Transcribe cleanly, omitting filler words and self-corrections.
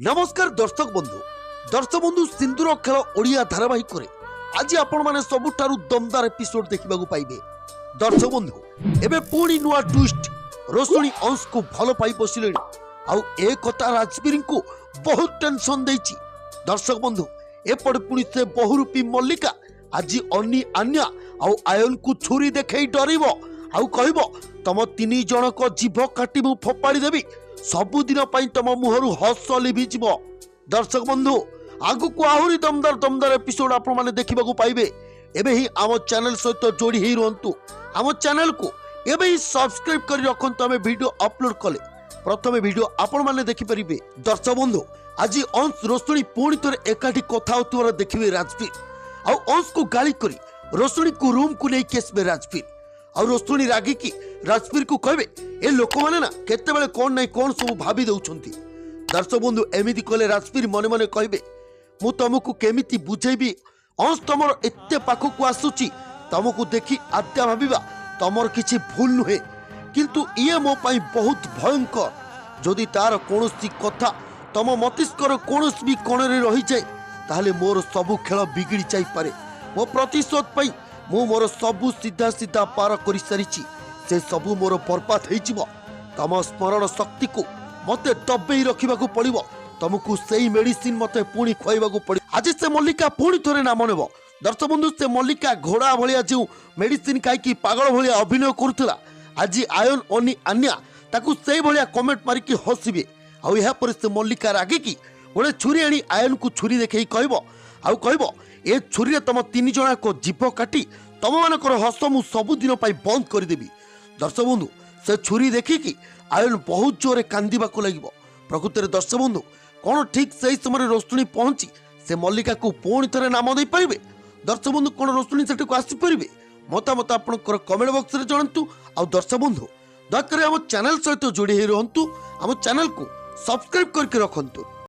नमस्कार दर्शक बंधु सिंदूर खेल ओडिया धारावाहिक आज आपण माने सबुठारु दमदार एपिसोड देखा पाइबे। दर्शक बंधु एबे पुणी नुआ ट्विस्ट रोशनी अंश को भल पाई बसिले आउ ए कथा राजवीर को बहुत टेंशन देछि। दर्शक बंधु एपड़ पुणी से बहुरूपी मल्लिका आज अनी आन्या आउ आयन को छुरी देखई डरिबो आउ कहबो तम तीन जन को जीभ काटी मु फोपाड़ी देबी सबुदिन तम मुहरु हस लिभिजिब। दर्शक बंधु आगु को आहुरी दमदार एपिसोड आपण माने देखिबा पाइबे। एबे ही आम चैनल सहित जोड़ी ही रहंतु। आम चैनल को एबे ही सब्सक्राइब करी रखंतु। आमे वीडियो अपलोड कले प्रथम वीडियो आपण माने देखि परिबे। दर्शक बंधु आज अंश रोशनी पुणी थरे एकाठी कथा होतुवर देखिबे राजवीर आउ अंश को गाली करी रोशनी को रूम को नै केसबे राजवीर और रोशनी रागी की राजवीर को कहबे ए लोक माने ना केते बेले कोन नै कोन सब भाबी दउछंती। दर्शक बंधु एमिति कहले राजवीर मने मने कहबे मु तुमको केमिति बुझेबी अंश तमर एते पाखो को आसुची तुमको देखि आद्या भाबिबा तमर किछि भूल नुहे किंतु इए मो पई बहुत भयंकर जदि तार कोनोसी कथा तम मस्तिष्कर कोनोसी भी कोणरे रही जाए ताहले मोर सबु खेल बिगिड़ी जाई पारे। मो प्रतिशोध पई मु मोर सबु सीधा सीधा पार करि सारिची से सबु मोर बर्बाद हेजिबो। तम स्मरण शक्ति को मते दबेई रखिबाकू पड़िबो। तुमको सेई मेडिसिन मते पुणी खुआइबाकू पड़ि। आज से मल्लिका पुणी थोरे नाम नेबो। दर्शक बंधु से मल्लिका घोड़ा भलिया जो मेडिसिन खाइकी पागल भलिया अभिनय करुला आज आयन अनी आन्या ताकू सेई भलिया कमेंट मारिकी हसिबे। आउ या पर से मल्लिका रागिकी गोटे छुरी आनी आयन को छुरी देखई कहबो ए छुरी तुम तीन जना को जीभ काटी तुम मानकर हस मु सबुदिन बंद करदेवी। दर्शक बंधु से छुरी देखिकी आयन बहुत जोरे कांदिबाकू लागिबो। प्रकृति दर्शक बंधु कौन ठीक से समय रोशनी पहुंची से मल्लिका को पुणी थे नाम दे पारे। दर्शक बंधु कौन रोशनी से आसीपर मतामत आप कमेंट बॉक्स में जनातु। आ दर्शक बंधु दयाकोरी आम चैनल सहित जोड़ी रहंतु। आम चैनल को सब्सक्राइब करके रखंतु।